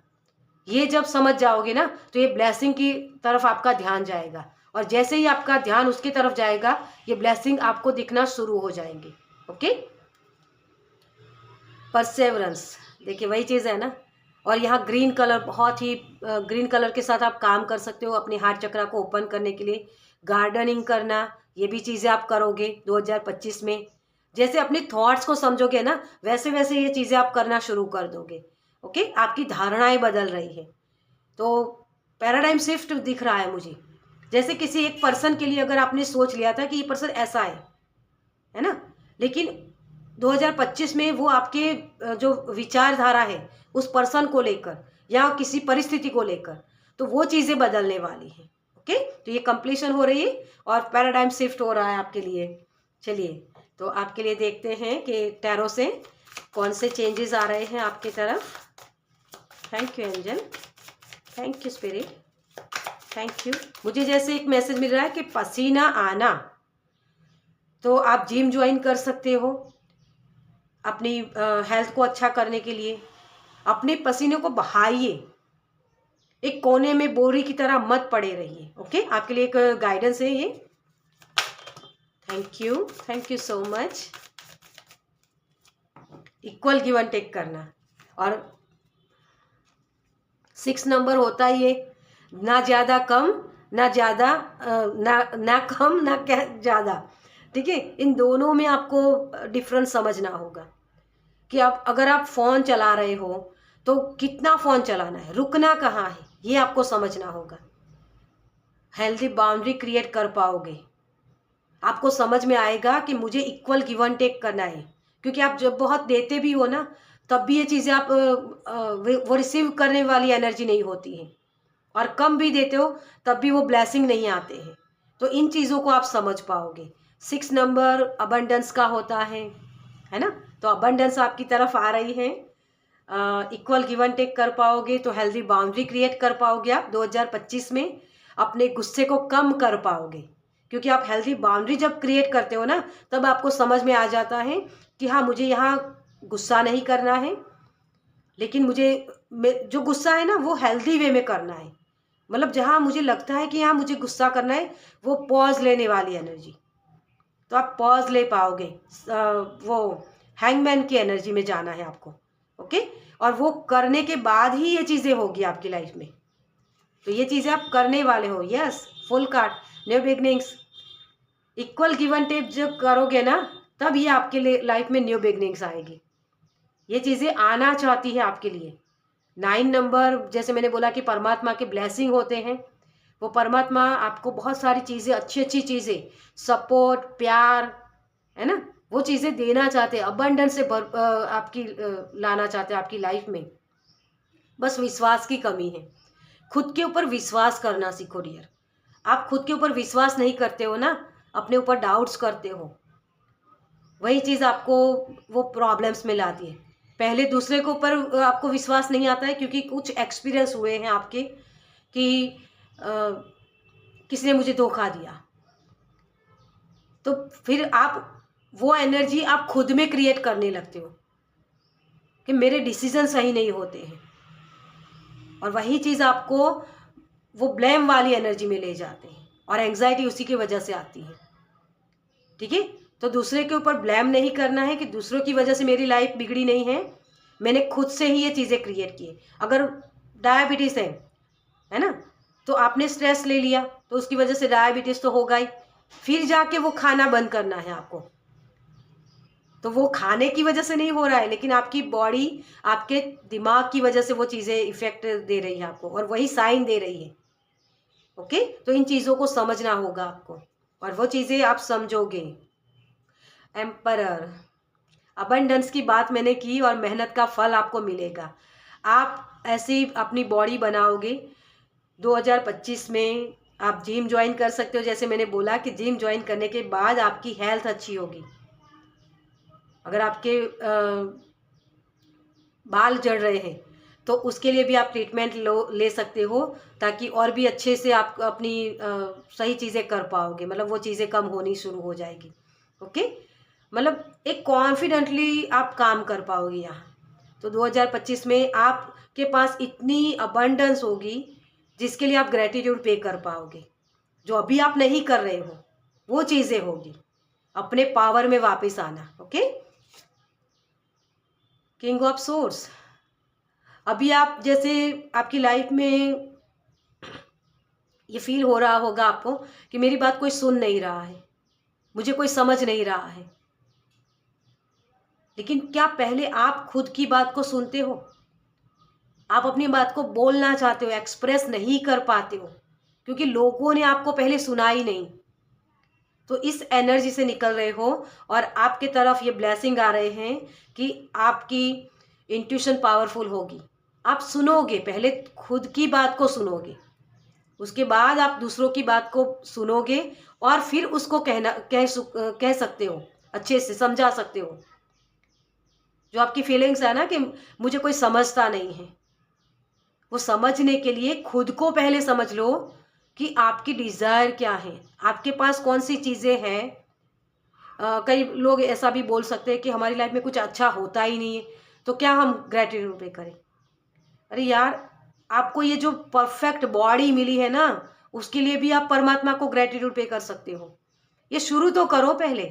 ये जब समझ जाओगे ना तो ये ब्लेसिंग की तरफ आपका ध्यान जाएगा, और जैसे ही आपका ध्यान उसकी तरफ जाएगा ये ब्लेसिंग आपको दिखना शुरू हो जाएंगे। ओके, परसेवरेंस देखिए वही चीज़ है ना। और यहाँ ग्रीन कलर, बहुत ही ग्रीन कलर के साथ आप काम कर सकते हो अपने हार्ट चक्रा को ओपन करने के लिए। गार्डनिंग करना, ये भी चीज़ें आप करोगे 2025 में। जैसे अपने थॉट्स को समझोगे ना, वैसे वैसे ये चीज़ें आप करना शुरू कर दोगे। ओके, आपकी धारणाएं बदल रही है, तो पैराडाइम शिफ्ट दिख रहा है मुझे। जैसे किसी एक पर्सन के लिए अगर आपने सोच लिया था कि ये पर्सन ऐसा है ना, लेकिन 2025 में वो आपके जो विचारधारा है उस पर्सन को लेकर या किसी परिस्थिति को लेकर, तो वो चीज़ें बदलने वाली हैं। ओके, तो ये कंप्लीशन हो रही है और पैराडाइम शिफ्ट हो रहा है आपके लिए। चलिए, तो आपके लिए देखते हैं कि टैरो से कौन से चेंजेस आ रहे हैं आपकी तरफ। Thank you angel, thank you spirit, thank you. मुझे जैसे एक मैसेज मिल रहा है कि पसीना आना, तो आप जिम ज्वाइन कर सकते हो अपनी हेल्थ को अच्छा करने के लिए। अपने पसीने को बहाइए, एक कोने में बोरी की तरह मत पड़े रहिए। ओके, आपके लिए एक गाइडेंस है ये। Thank you so much. Equal give and take करना, और 6 नंबर होता ही है, ना ज़्यादा कम, ना ज़्यादा ना कम ना ज़्यादा। ठीक है, इन दोनों में आपको डिफरेंस समझना होगा कि आप अगर आप फ़ोन चला रहे हो तो कितना फ़ोन चलाना है, रुकना कहाँ है, ये आपको समझना होगा। हेल्दी बाउंड्री क्रिएट कर पाओगे, आपको समझ में आएगा कि मुझे इक्वल गिव एंड टेक करना है। क्योंकि आप जब बहुत देते भी हो ना, तब भी ये चीज़ें आप वो रिसीव करने वाली एनर्जी नहीं होती है, और कम भी देते हो तब भी वो ब्लेसिंग नहीं आते हैं। तो इन चीज़ों को आप समझ पाओगे। 6 नंबर अबंडेंस का होता है ना, तो अबंडेंस आपकी तरफ आ रही है। इक्वल गिव एंड टेक कर पाओगे तो हेल्दी बाउंड्री क्रिएट कर पाओगे आप 2025 में। अपने गुस्से को कम कर पाओगे, क्योंकि आप हेल्दी बाउंड्री जब क्रिएट करते हो ना, तब आपको समझ में आ जाता है कि हाँ, मुझे यहाँ गुस्सा नहीं करना है, लेकिन मुझे जो गुस्सा है ना वो हेल्दी वे में करना है। मतलब जहाँ मुझे लगता है कि यहाँ मुझे गुस्सा करना है, वो पॉज लेने वाली एनर्जी, तो आप पॉज ले पाओगे। वो हैंगमैन की एनर्जी में जाना है आपको। ओके, और वो करने के बाद ही ये चीज़ें होगी आपकी लाइफ में। तो ये चीज़ें आप करने वाले हो। Yes, full card, new beginnings, equal give and take जब करोगे ना, तब ये आपके लिए लाइफ में न्यू बिगनिंग्स आएगी। ये चीज़ें आना चाहती है आपके लिए। 9 नंबर, जैसे मैंने बोला कि परमात्मा के ब्लेसिंग होते हैं। वो परमात्मा आपको बहुत सारी चीज़ें, अच्छी अच्छी चीज़ें, सपोर्ट, प्यार, है ना, वो चीज़ें देना चाहते हैं, अबंडेंस से आपकी लाना चाहते हैं आपकी लाइफ में। बस विश्वास की कमी है। खुद के ऊपर विश्वास करना सीखो डियर। आप खुद के ऊपर विश्वास नहीं करते हो ना, अपने ऊपर डाउट्स करते हो, वही चीज़ आपको वो प्रॉब्लम्स में लाती है। पहले दूसरे के ऊपर आपको विश्वास नहीं आता है क्योंकि कुछ एक्सपीरियंस हुए हैं आपके कि किसी ने मुझे धोखा दिया, तो फिर आप वो एनर्जी आप खुद में क्रिएट करने लगते हो कि मेरे डिसीजन सही नहीं होते हैं, और वही चीज़ आपको वो ब्लेम वाली एनर्जी में ले जाते हैं, और एंग्जाइटी उसी की वजह से आती है। ठीक है, तो दूसरे के ऊपर ब्लेम नहीं करना है कि दूसरों की वजह से मेरी लाइफ बिगड़ी नहीं है, मैंने खुद से ही ये चीज़ें क्रिएट की। अगर डायबिटीज़ है ना, तो आपने स्ट्रेस ले लिया तो उसकी वजह से डायबिटीज़ तो होगा ही, फिर जाके वो खाना बंद करना है आपको। तो वो खाने की वजह से नहीं हो रहा है, लेकिन आपकी बॉडी, आपके दिमाग की वजह से वो चीज़ें इफेक्ट दे रही है आपको, और वही साइन दे रही है। ओके, तो इन चीज़ों को समझना होगा आपको, और वो चीज़ें आप समझोगे। एम्परर, अबंडेंस की बात मैंने की, और मेहनत का फल आपको मिलेगा। आप ऐसी अपनी बॉडी बनाओगे। 2025 में आप जिम ज्वाइन कर सकते हो। जैसे मैंने बोला कि जिम ज्वाइन करने के बाद आपकी हेल्थ अच्छी होगी। अगर आपके बाल झड़ रहे हैं तो उसके लिए भी आप ट्रीटमेंट ले सकते हो, ताकि और भी अच्छे से आप अपनी सही चीज़ें कर पाओगे। मतलब वो चीज़ें कम होनी शुरू हो जाएगी। ओके, मतलब एक कॉन्फिडेंटली आप काम कर पाओगे यहाँ। तो 2025 में आपके पास इतनी अबंडेंस होगी जिसके लिए आप ग्रेटिट्यूड पे कर पाओगे। जो अभी आप नहीं कर रहे हो वो चीज़ें होगी। अपने पावर में वापस आना। ओके, किंग ऑफ सोर्स, अभी आप जैसे आपकी लाइफ में ये फील हो रहा होगा आपको कि मेरी बात कोई सुन नहीं रहा है, मुझे कोई समझ नहीं रहा है। लेकिन क्या पहले आप खुद की बात को सुनते हो? आप अपनी बात को बोलना चाहते हो, एक्सप्रेस नहीं कर पाते हो क्योंकि लोगों ने आपको पहले सुना ही नहीं। तो इस एनर्जी से निकल रहे हो, और आपके तरफ ये ब्लेसिंग आ रहे हैं कि आपकी इंट्यूशन पावरफुल होगी। आप सुनोगे, पहले खुद की बात को सुनोगे, उसके बाद आप दूसरों की बात को सुनोगे, और फिर उसको कह सकते हो, अच्छे से समझा सकते हो। जो आपकी फीलिंग्स है ना कि मुझे कोई समझता नहीं है, वो समझने के लिए खुद को पहले समझ लो कि आपकी डिज़ायर क्या है, आपके पास कौन सी चीज़ें हैं। कई लोग ऐसा भी बोल सकते हैं कि हमारी लाइफ में कुछ अच्छा होता ही नहीं है, तो क्या हम ग्रेटिट्यूड पे करें? अरे यार, आपको ये जो परफेक्ट बॉडी मिली है ना, उसके लिए भी आप परमात्मा को ग्रेटिट्यूड पे कर सकते हो। ये शुरू तो करो पहले,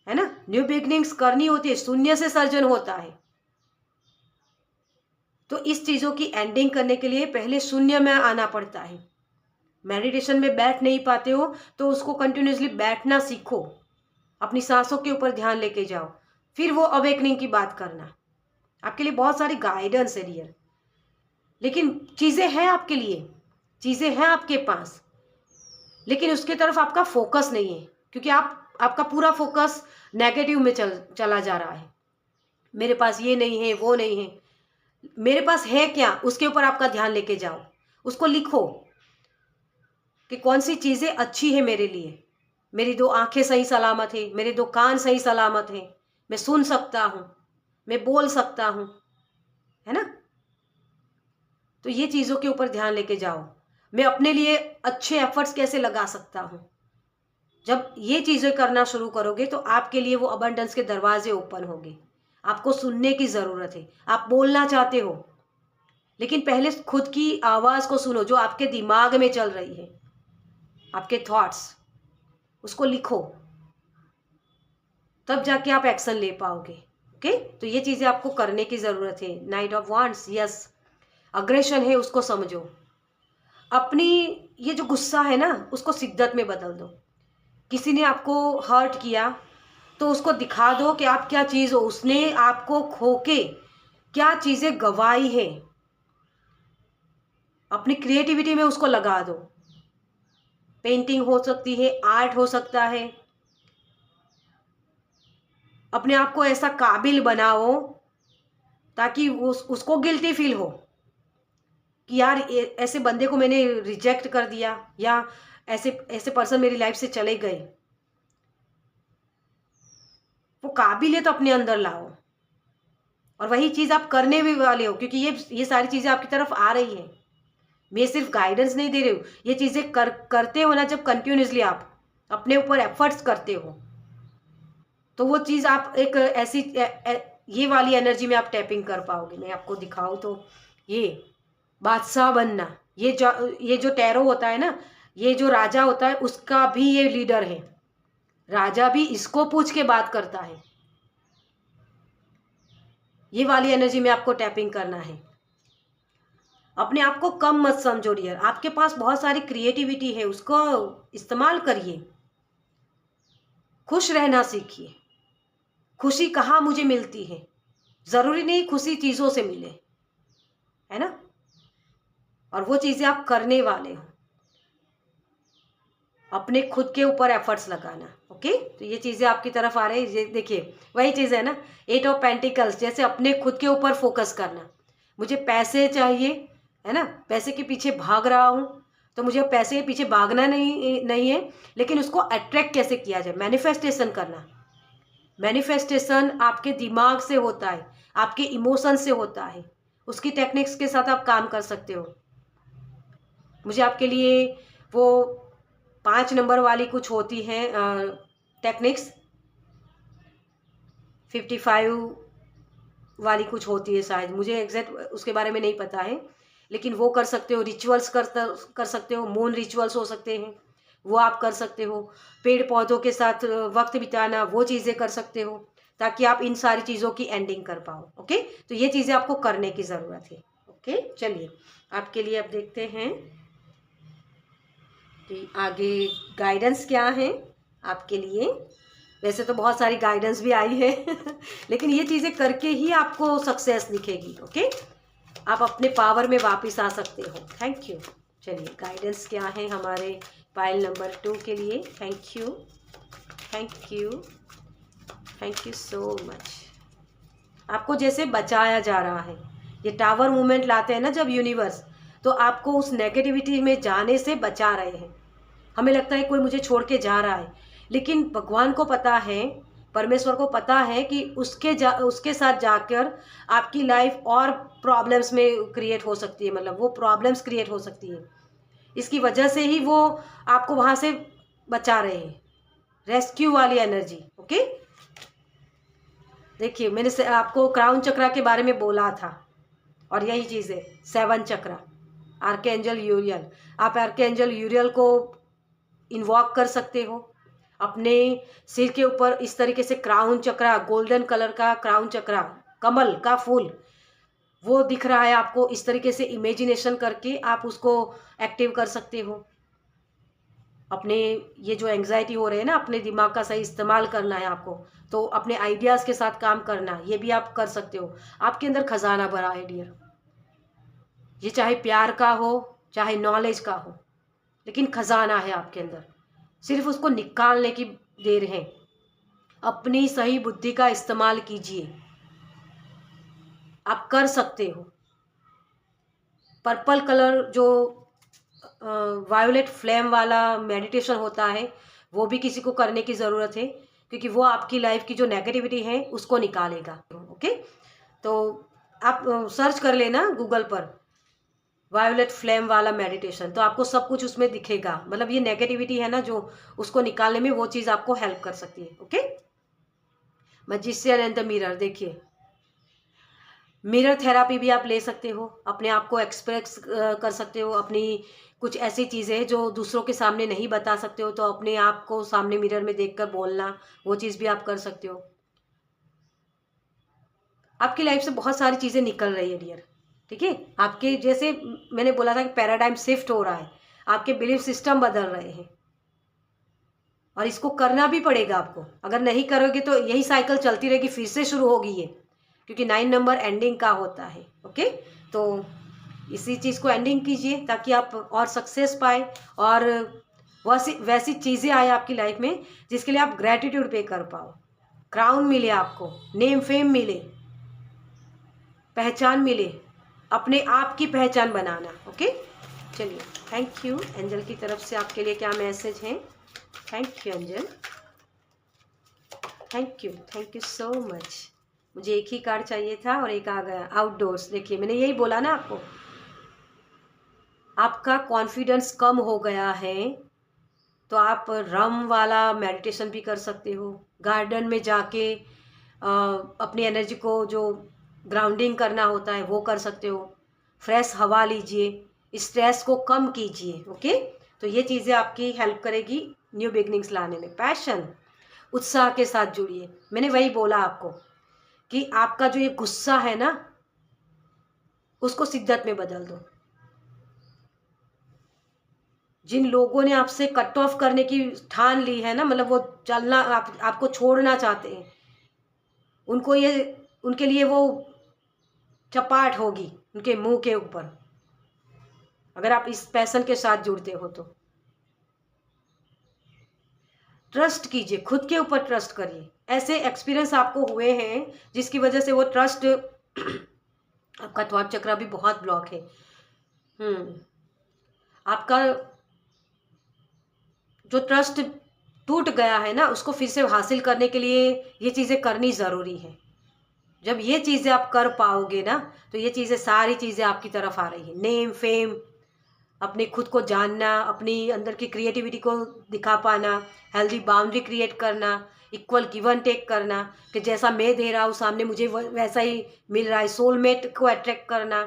है ना। न्यू बिगनिंग्स करनी होती है, शून्य से सर्जन होता है। तो इस चीज़ों की एंडिंग करने के लिए पहले शून्य में आना पड़ता है। मेडिटेशन में बैठ नहीं पाते हो तो उसको कंटिन्यूसली बैठना सीखो, अपनी सांसों के ऊपर ध्यान लेके जाओ, फिर वो अवेकनिंग की बात करना। आपके लिए बहुत सारी गाइडेंस है डियर, लेकिन चीज़ें हैं आपके लिए, चीज़ें हैं आपके पास, लेकिन उसके तरफ आपका फोकस नहीं है क्योंकि आपका पूरा फोकस नेगेटिव में चला जा रहा है। मेरे पास ये नहीं है, वो नहीं है। मेरे पास है क्या, उसके ऊपर आपका ध्यान लेके जाओ। उसको लिखो कि कौन सी चीज़ें अच्छी है मेरे लिए। मेरी 2 आंखें सही सलामत है, मेरे 2 कान सही सलामत हैं, मैं सुन सकता हूँ, मैं बोल सकता हूँ, है ना। तो ये चीज़ों के ऊपर ध्यान लेके जाओ। मैं अपने लिए अच्छे एफर्ट्स कैसे लगा सकता हूँ, जब ये चीज़ें करना शुरू करोगे तो आपके लिए वो अबंडेंस के दरवाजे ओपन होंगे। आपको सुनने की ज़रूरत है। आप बोलना चाहते हो, लेकिन पहले खुद की आवाज़ को सुनो जो आपके दिमाग में चल रही है, आपके थॉट्स, उसको लिखो, तब जाके आप एक्शन ले पाओगे। ओके, तो ये चीज़ें आपको करने की ज़रूरत है। Night of wands, yes, aggression है उसको समझो। अपनी ये जो गुस्सा है ना, उसको शिद्दत में बदल दो। किसी ने आपको हर्ट किया तो उसको दिखा दो कि आप क्या चीज़ हो। उसने आपको खो के क्या चीज़ें गंवाई है, अपनी क्रिएटिविटी में उसको लगा दो। पेंटिंग हो सकती है, आर्ट हो सकता है। अपने आप को ऐसा काबिल बनाओ ताकि उसको गिल्टी फील हो कि यार ऐसे बंदे को मैंने रिजेक्ट कर दिया, या ऐसे ऐसे पर्सन मेरी लाइफ से चले गए। वो काबिलियत अपने अंदर लाओ, और वही चीज़ आप करने भी वाले हो, क्योंकि ये सारी चीज़ें आपकी तरफ आ रही हैं। मैं सिर्फ गाइडेंस नहीं दे रही हूँ, ये चीज़ें करते हो ना जब कंटिन्यूसली आप अपने ऊपर एफर्ट्स करते हो, तो वो चीज़ आप एक ऐसी ये वाली एनर्जी में आप टैपिंग कर पाओगे। मैं आपको दिखाऊँ तो ये बादशाह बनना, ये जो टैरो होता है ना, ये जो राजा होता है उसका भी ये लीडर है। राजा भी इसको पूछ के बात करता है। ये वाली एनर्जी में आपको टैपिंग करना है। अपने आप को कम मत समझो डियर, आपके पास बहुत सारी क्रिएटिविटी है, उसको इस्तेमाल करिए। खुश रहना सीखिए। खुशी कहाँ मुझे मिलती है, ज़रूरी नहीं खुशी चीज़ों से मिले, है ना, और वो चीज़ें आप करने वाले हो। अपने खुद के ऊपर एफर्ट्स लगाना। ओके, तो ये चीज़ें आपकी तरफ आ रही है। ये देखिए वही चीज़ है ना, 8 ऑफ पेंटिकल्स, जैसे अपने खुद के ऊपर फोकस करना। मुझे पैसे चाहिए, है ना, पैसे के पीछे भाग रहा हूँ, तो मुझे पैसे के पीछे भागना नहीं है, लेकिन उसको अट्रैक्ट कैसे किया जाए, मैनिफेस्टेशन करना। मैनिफेस्टेशन आपके दिमाग से होता है, आपके इमोशन से होता है। उसकी टेक्निक्स के साथ आप काम कर सकते हो। मुझे आपके लिए वो 5 नंबर वाली कुछ होती हैं टेक्निक्स, 55 वाली कुछ होती है शायद, मुझे एग्जैक्ट उसके बारे में नहीं पता है, लेकिन वो कर सकते हो। रिचुअल्स कर सकते हो, मून रिचुअल्स हो सकते हैं, वो आप कर सकते हो। पेड़ पौधों के साथ वक्त बिताना, वो चीज़ें कर सकते हो, ताकि आप इन सारी चीज़ों की एंडिंग कर पाओ। ओके, तो ये चीज़ें आपको करने की ज़रूरत है। ओके, चलिए आपके लिए अब देखते हैं कि आगे गाइडेंस क्या है आपके लिए। वैसे तो बहुत सारी गाइडेंस भी आई है लेकिन ये चीज़ें करके ही आपको सक्सेस दिखेगी। ओके, आप अपने पावर में वापस आ सकते हो। Thank you. चलिए गाइडेंस क्या है हमारे पाइल नंबर 2 के लिए। Thank you, thank you, thank you so much. आपको जैसे बचाया जा रहा है, ये टावर मूवमेंट लाते हैं ना जब यूनिवर्स, तो आपको उस नेगेटिविटी में जाने से बचा रहे हैं। हमें लगता है कोई मुझे छोड़ के जा रहा है, लेकिन भगवान को पता है, परमेश्वर को पता है कि उसके साथ जाकर आपकी लाइफ और प्रॉब्लम्स में क्रिएट हो सकती है, मतलब वो प्रॉब्लम्स क्रिएट हो सकती है। इसकी वजह से ही वो आपको वहाँ से बचा रहे हैं, रेस्क्यू वाली एनर्जी। ओके, देखिए मैंने आपको क्राउन चक्रा के बारे में बोला था, और यही चीज़ है 7 चक्रा, आर्कएंजल यूरियल। आप आर्कएंजल यूरियल को इन्वॉक कर सकते हो अपने सिर के ऊपर। इस तरीके से क्राउन चक्रा, गोल्डन कलर का क्राउन चक्रा, कमल का फूल वो दिख रहा है आपको, इस तरीके से इमेजिनेशन करके आप उसको एक्टिव कर सकते हो। अपने ये जो एंग्जाइटी हो रहे हैं ना, अपने दिमाग का सही इस्तेमाल करना है आपको, तो अपने आइडियाज़ के साथ काम करना, ये भी आप कर सकते हो। आपके अंदर खजाना भरा है डियर, ये चाहे प्यार का हो चाहे नॉलेज का हो, लेकिन खजाना है आपके अंदर, सिर्फ उसको निकालने की देर है। अपनी सही बुद्धि का इस्तेमाल कीजिए, आप कर सकते हो। पर्पल कलर जो वायोलेट फ्लेम वाला मेडिटेशन होता है, वो भी किसी को करने की ज़रूरत है, क्योंकि वो आपकी लाइफ की जो नेगेटिविटी है उसको निकालेगा। ओके, तो आप सर्च कर लेना गूगल पर वायोलेट फ्लेम वाला मेडिटेशन, तो आपको सब कुछ उसमें दिखेगा। मतलब ये नेगेटिविटी है ना जो, उसको निकालने में वो चीज़ आपको हेल्प कर सकती है। Okay, magician and the mirror, देखिए मिरर थेरापी भी आप ले सकते हो, अपने आप को एक्सप्रेस कर सकते हो, अपनी कुछ ऐसी चीज़ें जो दूसरों के सामने नहीं बता सकते हो, तो अपने आप को सामने मिरर में देखकर बोलना, वो चीज़ भी आप कर सकते हो। आपकी लाइफ से बहुत सारी चीज़ें निकल रही है डियर, ठीक है। आपके जैसे मैंने बोला था कि पैराडाइम शिफ्ट हो रहा है, आपके बिलीफ सिस्टम बदल रहे हैं, और इसको करना भी पड़ेगा आपको। अगर नहीं करोगे तो यही साइकिल चलती रहेगी, फिर से शुरू होगी ये, क्योंकि 9 नंबर एंडिंग का होता है। ओके, तो इसी चीज़ को एंडिंग कीजिए ताकि आप और सक्सेस पाए, और वैसी वैसी चीज़ें आए आपकी लाइफ में जिसके लिए आप ग्रैटिट्यूड पे कर पाओ, क्राउन मिले आपको, नेम फेम मिले, पहचान मिले, अपने आप की पहचान बनाना। ओके, चलिए, थैंक यू। एंजल की तरफ से आपके लिए क्या मैसेज हैं? Thank you angel, thank you so much. मुझे एक ही कार्ड चाहिए था और एक आ गया, आउटडोर्स। देखिए मैंने यही बोला ना आपको, आपका कॉन्फिडेंस कम हो गया है, तो आप रम वाला मेडिटेशन भी कर सकते हो, गार्डन में जाके अपनी एनर्जी को जो ग्राउंडिंग करना होता है वो कर सकते हो, फ्रेश हवा लीजिए, स्ट्रेस को कम कीजिए। ओके, तो ये चीज़ें आपकी हेल्प करेगी न्यू बिगनिंग्स लाने में। पैशन, उत्साह के साथ जुड़िए। मैंने वही बोला आपको कि आपका जो ये गुस्सा है ना, उसको शिद्दत में बदल दो। जिन लोगों ने आपसे कट ऑफ करने की ठान ली है ना, मतलब वो चलना आपको छोड़ना चाहते हैं, उनको ये, उनके लिए वो चपाट होगी उनके मुंह के ऊपर, अगर आप इस पैशन के साथ जुड़ते हो तो। ट्रस्ट कीजिए, खुद के ऊपर ट्रस्ट करिए। ऐसे एक्सपीरियंस आपको हुए हैं जिसकी वजह से वो ट्रस्ट आपका थॉट चक्र भी बहुत ब्लॉक है। आपका जो ट्रस्ट टूट गया है ना, उसको फिर से हासिल करने के लिए ये चीज़ें करनी ज़रूरी है। जब ये चीज़ें आप कर पाओगे ना, तो ये चीज़ें, सारी चीज़ें आपकी तरफ आ रही है। नेम फेम, अपने खुद को जानना, अपनी अंदर की क्रिएटिविटी को दिखा पाना, हेल्दी बाउंड्री क्रिएट करना, इक्वल गिव एंड टेक करना, कि जैसा मैं दे रहा हूँ सामने मुझे वैसा ही मिल रहा है। सोलमेट को अट्रैक्ट करना,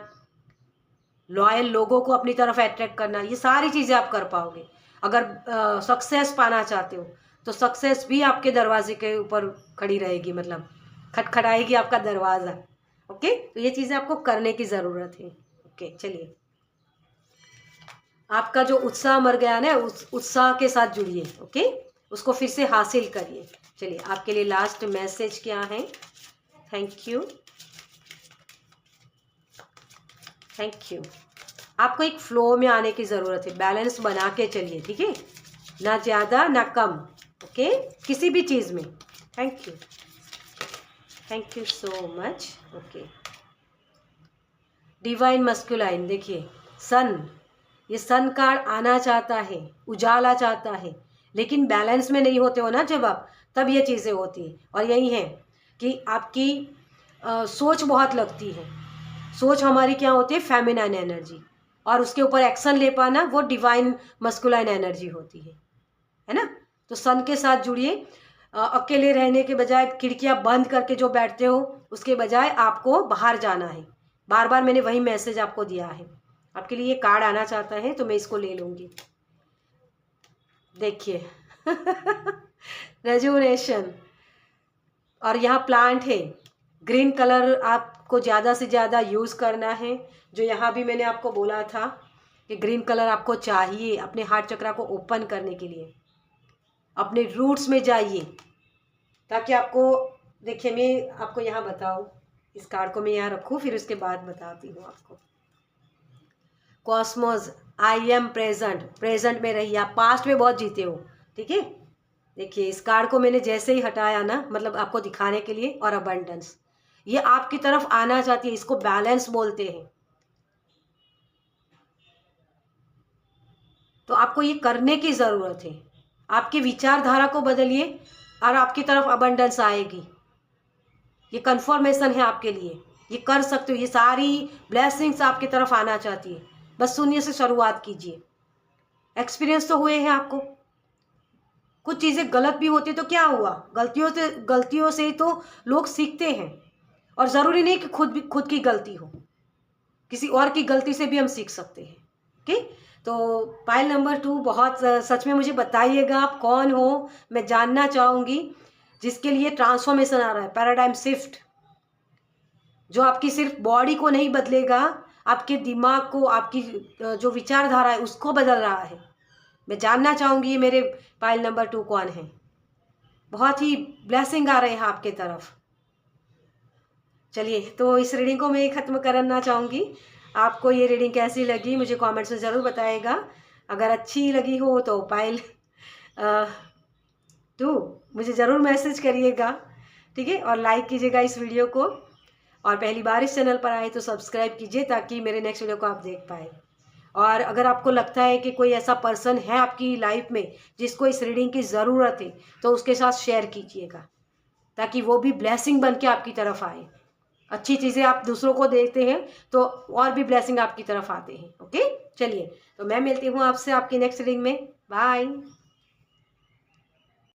लॉयल लोगों को अपनी तरफ अट्रैक्ट करना, ये सारी चीज़ें आप कर पाओगे। अगर सक्सेस पाना चाहते हो तो सक्सेस भी आपके दरवाजे के ऊपर खड़ी रहेगी, मतलब खटखटाएगी आपका दरवाज़ा। ओके, तो ये चीज़ें आपको करने की ज़रूरत है। ओके, चलिए, आपका जो उत्साह मर गया ना, उस उत्साह के साथ जुड़िए। ओके, उसको फिर से हासिल करिए। चलिए, आपके लिए लास्ट मैसेज क्या है? Thank you, thank you. आपको एक फ्लो में आने की ज़रूरत है, बैलेंस बना के चलिए, ठीक है, ना ज़्यादा ना कम। ओके, किसी भी चीज़ में। Thank you, thank you so much. Okay, divine masculine, देखिए सन, ये सन कार्ड आना चाहता है, उजाला चाहता है, लेकिन बैलेंस में नहीं होते हो ना जब आप, तब ये चीज़ें होती हैं। और यही है कि आपकी सोच बहुत लगती है। सोच हमारी क्या होती है? फेमिनाइन एनर्जी, और उसके ऊपर एक्शन ले पाना वो डिवाइन मस्कुलाइन एनर्जी होती है ना। तो सन के साथ जुड़िए। अकेले रहने के बजाय, खिड़कियां बंद करके जो बैठते हो, उसके बजाय आपको बाहर जाना है। बार बार मैंने वही मैसेज आपको दिया है। आपके लिए ये कार्ड आना चाहता है तो मैं इसको ले लूँगी। देखिए रेजुनेशन, और यहाँ प्लांट है। ग्रीन कलर आपको ज़्यादा से ज़्यादा यूज़ करना है। जो यहाँ भी मैंने आपको बोला था कि ग्रीन कलर आपको चाहिए अपने हार्ट चक्रा को ओपन करने के लिए। अपने रूट्स में जाइए ताकि आपको, देखिए मैं आपको यहाँ बताऊँ, इस कार्ड को मैं यहाँ रखूँ, फिर उसके बाद बताती हूँ आपको। Cosmos, I am present, present में रहिए। आप पास्ट में बहुत जीते हो, ठीक है। देखिए इस कार्ड को मैंने जैसे ही हटाया ना, मतलब आपको दिखाने के लिए, और अबंडेंस, ये आपकी तरफ आना चाहती है। इसको बैलेंस बोलते हैं। तो आपको ये करने की ज़रूरत है। आपकी विचारधारा को बदलिए और आपकी तरफ अबंडेंस आएगी। ये कन्फर्मेशन है आपके लिए, ये कर सकते हो। ये सारी ब्लेसिंग्स आपकी तरफ आना चाहती है। बस शून्य से शुरुआत कीजिए। एक्सपीरियंस तो हुए हैं आपको, कुछ चीज़ें गलत भी होती तो क्या हुआ, गलतियों से तो लोग सीखते हैं। और ज़रूरी नहीं कि खुद की गलती हो, किसी और की गलती से भी हम सीख सकते हैं। ओके, तो पाइल नंबर 2, बहुत सच में मुझे बताइएगा आप कौन हो, मैं जानना चाहूँगी जिसके लिए ट्रांसफॉर्मेशन आ रहा है, पैराडाइम शिफ्ट, जो आपकी सिर्फ बॉडी को नहीं बदलेगा, आपके दिमाग को, आपकी जो विचारधारा है उसको बदल रहा है। मैं जानना चाहूँगी मेरे पाइल नंबर 2 कौन है। बहुत ही ब्लेसिंग आ रहे हैं आपके तरफ। चलिए, तो इस रीडिंग को मैं ख़त्म करना चाहूँगी। आपको ये रीडिंग कैसी लगी मुझे कमेंट्स में ज़रूर बताइएगा। अगर अच्छी लगी हो तो पाइल 2 मुझे ज़रूर मैसेज करिएगा, ठीक है, और लाइक कीजिएगा इस वीडियो को। और पहली बार इस चैनल पर आए तो सब्सक्राइब कीजिए ताकि मेरे नेक्स्ट वीडियो को आप देख पाए। और अगर आपको लगता है कि कोई ऐसा पर्सन है आपकी लाइफ में जिसको इस रीडिंग की ज़रूरत है तो उसके साथ शेयर कीजिएगा, ताकि वो भी ब्लेसिंग बन के आपकी तरफ आए। अच्छी चीज़ें आप दूसरों को देते हैं तो और भी ब्लेसिंग आपकी तरफ आते हैं। ओके, चलिए, तो मैं मिलती हूँ आपसे आपकी नेक्स्ट रीडिंग में। बाय।